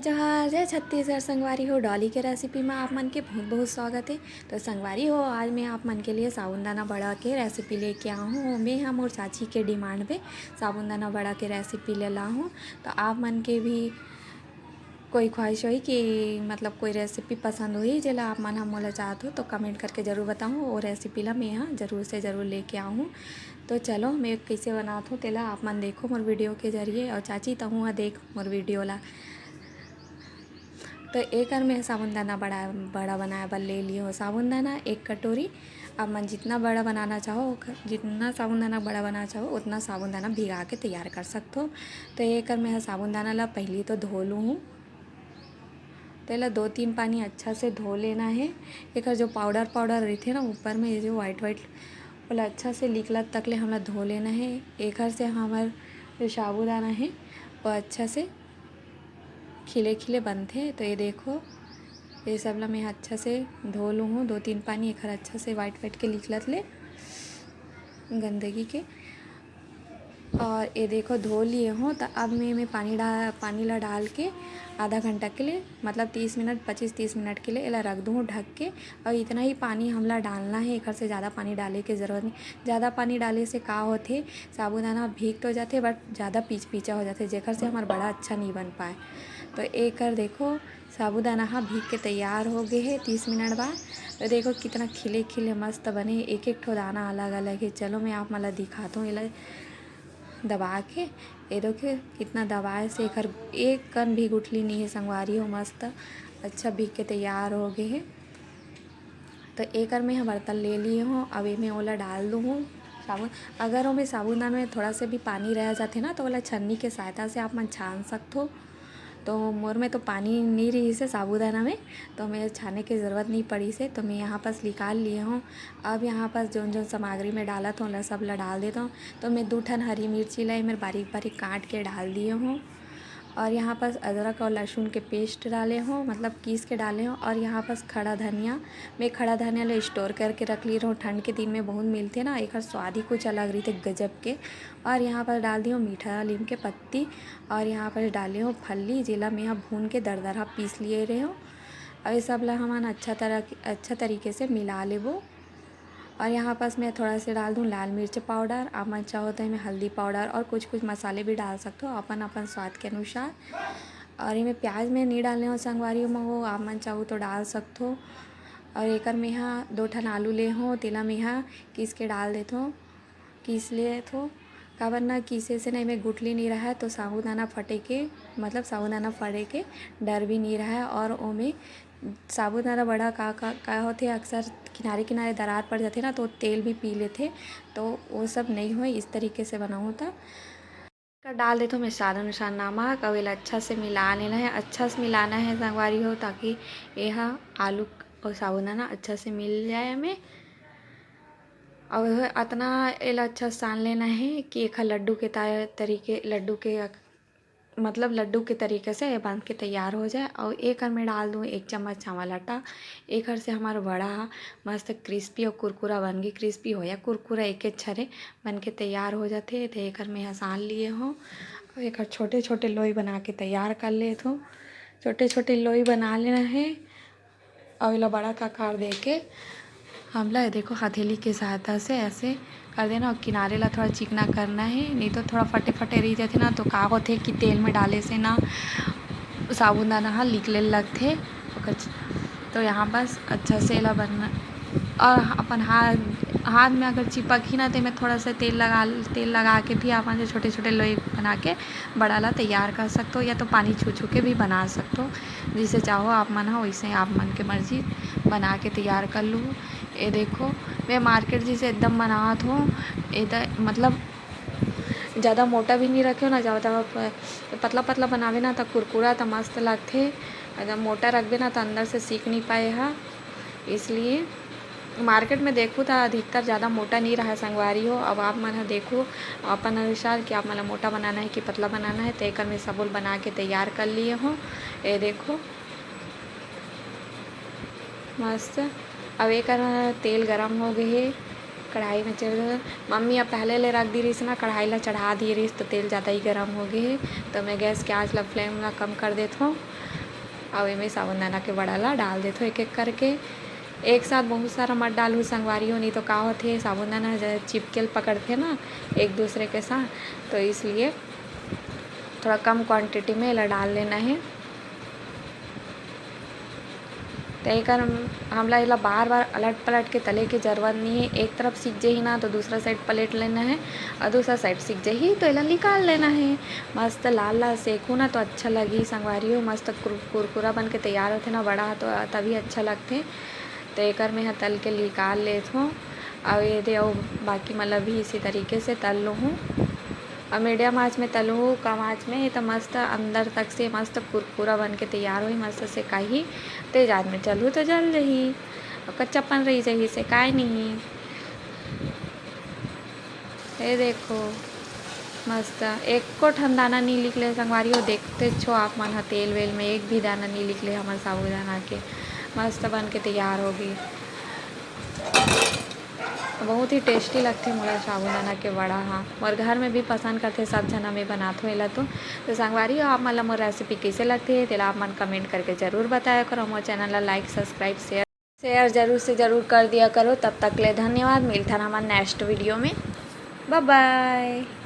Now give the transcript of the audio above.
जोहार जय छत्तीसगढ़ संगवारी हो डॉली के रेसिपी में आप मन के बहुत बहुत स्वागत है। तो संगवारी हो आज मैं आप मन के लिए साबूदाना बड़ा के रेसिपी लेके आऊँ हूँ। मैं हम और चाची के डिमांड पे साबूदाना बड़ा के रेसिपी ले ला हूँ। तो आप मन के भी कोई ख्वाहिश हुई कि मतलब कोई रेसिपी पसंद हुई जिला आप मन हम मोला चाहत हो तो कमेंट करके ज़रूर बताऊँ। वो रेसिपी ला मैं यहाँ ज़रूर से ज़रूर लेके आऊँ। तो चलो मैं कैसे बनात हूँ तेला आप मन देखो मोर वीडियो के जरिए और चाची तहूँ देख मोर वीडियो ला। तो एक में साबूदाना बड़ा बनाए बर ले लिए हो साबूदाना 1 कटोरी। अब मन जितना बड़ा बनाना चाहो जितना साबूदाना बड़ा बनाना चाहो उतना साबूदाना भिगा के तैयार कर सकते हो। तो एक में साबूदाना ला पहले तो धो लूँ हूँ। तो ला 2-3 पानी अच्छा से धो लेना है। एक जो पाउडर रहते ना ऊपर में ये जो वाइट वाला अच्छा से निकला तक ले हमला धो लेना है। एक से हमार जो साबूदाना है वो अच्छा से खिले खिले बनते। तो ये देखो ये सब ला मैं अच्छा से धो लूँ हूँ 2-3 पानी एक अच्छा से वाइट के निकलत ले गंदगी के। और ये देखो धो लिए हूँ। तो अब मैं पानी ला डाल के आधा घंटा के लिए मतलब 30 मिनट 25-30 मिनट के लिए इला रख दूँ ढक के। और इतना ही पानी हमला डालना है। एक से ज़्यादा पानी डाले की ज़रूरत नहीं। ज़्यादा पानी डाले से का होते साबूदाना भीग तो जाते बट ज़्यादा पीछा हो जाते जेकर से हमारा बड़ा अच्छा नहीं बन पाए। तो एक देखो साबूदाना भीग के तैयार हो गए है 30 मिनट बाद। तो देखो कितना खिले खिले मस्त बने एक ठो दाना अलग अलग है। चलो मैं आप मला दिखाता हूँ इला दबा के। ये देखो कितना दबाए से एक कन भी गुठली नहीं है संगवारी हो मस्त अच्छा भीग के तैयार हो गए है। तो एक में हम बर्तन ले लिए हूँ। अब मैं ओला डाल दूँ हूँ साबुन। अगर वो में साबुदाना में थोड़ा से भी पानी रह जाते ना तो वाला छन्नी के सहायता से आप मन छान सकते हो। तो मोर में तो पानी नहीं रही से साबूदाना में तो मैं छाने की ज़रूरत नहीं पड़ी से। तो मैं यहाँ पास निकाल लिए हूँ। अब यहाँ पास जो सामग्री में डाला था उन सब ला डाल देता हूँ। तो मैं 2 ठन हरी मिर्ची लाई मैं बारीक बारीक काट के डाल दिए हूँ। और यहाँ पास अदरक और लहसुन के पेस्ट डाले हों मतलब पीस के डाले हों। और यहाँ पास खड़ा धनिया मैं खड़ा धनिया ले स्टोर करके रख ली रहूँ। ठंड के दिन में बहुत मिलते ना एक स्वाद ही कुछ अलग रही थे गजब के। और यहाँ पर डाल दी हूँ मीठा नीम के पत्ती। और यहाँ पर डाले हूँ फल्ली जिला में यहाँ भून के दरदरा पीस लिए रहे हो। और ये सब ला हम अच्छा तरीके से मिला ले वो। और यहाँ पास मैं थोड़ा सा डाल दूँ लाल मिर्च पाउडर। आप मन चाहो तो मैं हल्दी पाउडर और कुछ मसाले भी डाल सकते हो अपन स्वाद के अनुसार। और ये में प्याज में नहीं डालने हो संगवारी में हो आप मन चाहो तो डाल सकते हो। और एक में यहाँ 2 ठन आलू ले हो तेला में यहाँ किस के डाल देते हो किस ले तो का वरना किसे से नहीं में गुठली नहीं रहा है तो साबूदाना फटे के मतलब साबूदाना फटे के डर भी नहीं रहा है। और ओ में साबूदाना बड़ा का होते अक्सर किनारे दरार पड़ जाते ना तो तेल भी पी लेते। तो वो सब नहीं हो इस तरीके से बनाऊँ तो डाल देते मैं स्वाद अनुसार नमक। और अच्छा से मिला लेना है अच्छा से मिलाना है संगवारी हो ताकि यह आलू और साबूदाना अच्छा से मिल जाए हमें। और इतना एला अच्छा सान लेना है कि एक लड्डू के तरीके से बन के तैयार हो जाए। और एक में डाल दूँ 1 चम्मच चावल आटा। एक से हमारा बड़ा मस्त क्रिस्पी और कुरकुरा बन गई क्रिस्पी हो या कुरकुरा एक छरे बन के तैयार हो जाते। तो एक में हसान लिए हों और एक छोटे छोटे लोई बना के तैयार कर ले तो छोटे छोटे लोई बना लेना है। और इला बड़ा का आकार दे के हमला देखो हथेली के सहायता से ऐसे कर देना। और किनारे ला थोड़ा चिकना करना है नहीं तो थोड़ा फटे रह जाते ना तो का होते कि तेल में डाले से ना साबूदाना निकले लगते। तो यहाँ बस अच्छा से ला बनना। और अपन हाथ में अगर चिपक ही ना तो मैं थोड़ा सा तेल लगा के भी आप से छोटे छोटे लोई बना के बड़ा ला तैयार कर सकते हो। या तो पानी छू के भी बना सकते हो जिसे चाहो आप मन हो वैसे आप मन के मर्जी बना के तैयार कर लूँ। ये देखो मैं मार्केट जैसे एकदम बनात हूँ एकदम मतलब ज़्यादा मोटा भी नहीं रखे हो ना ज़्यादा पतला बनावे ना तो कुरकुरा तो मस्त लगते। एकदम मोटा रखबे ना तो अंदर से सीख नहीं पाए इसलिए मार्केट में देखूँ तो अधिकतर ज़्यादा मोटा नहीं रहा संगवारी हो। अब आप मन देखो अपन अनुसार कि आप मतलब मोटा बनाना है कि पतला बनाना है। तो एक में सबूल बना के तैयार कर लिए हो। ये देखो मस्त। अब एक तेल गरम हो गई है कढ़ाई में चल मम्मी अब पहले ले रख दी रही ना कढ़ाई ला चढ़ा दी रही तो तेल ज़्यादा ही गर्म हो गई है। तो मैं गैस के आँच ला फ्लेम ला कम कर देता हूँ। और इमें साबुदाना के बड़ा ला डाल देते एक एक करके। एक साथ बहुत सारा मत डालू संगवारी हो, नहीं तो का होते साबुदाना चिपकेल पकड़ते ना एक दूसरे के साथ, तो इसलिए थोड़ा कम क्वांटिटी में ला डाल लेना है। तो एक हमला इला बार बार अलट पलट के तले की ज़रूरत नहीं है। एक तरफ सीख जाही ना तो दूसरा साइड पलट लेना है, और दूसरा साइड सीख जाही तो इला निकाल लेना है। मस्त लाल लाल सेकू ना तो अच्छा लगी संगवारी हो, मस्त कुरकुरा बन के तैयार होते ना बड़ा तो तभी अच्छा लगते। तो एक में तल के निकाल लेत हूँ। और ये दे और बाकी मतलब भी इसी तरीके से तल लूँ हूँ। और मीडियम आँच में तलूँ हूँ, कम आँच में तो मस्त अंदर तक से मस्त कुरकुरा बन के तैयार हुई। मस्त से काही तेज आँच में चलूँ तो जल रही, और कच्चापन रही जही से काय नहीं। ये देखो मस्त एक को ठंडाना नहीं निकले संगवारी हो, देखते छो आप मन हा तेल वेल में एक भी दाना नहीं निकले हमारे साबूदाना के। मस्त बन के तैयार होगी, बहुत ही टेस्टी लगते मोला साबूदाना के बड़ा। हाँ मोर घर में भी पसंद करते, सब जना में बनाते हुए तो संगवारी हो आप मतलब मोर रेसिपी कैसे लगती है तेला आप मन कमेंट करके ज़रूर बताया करो। मोर चैनल ला लाइक सब्सक्राइब शेयर ज़रूर से ज़रूर कर दिया करो। तब तक ले धन्यवाद, मिलता हमारे नेक्स्ट वीडियो में। Bye bye.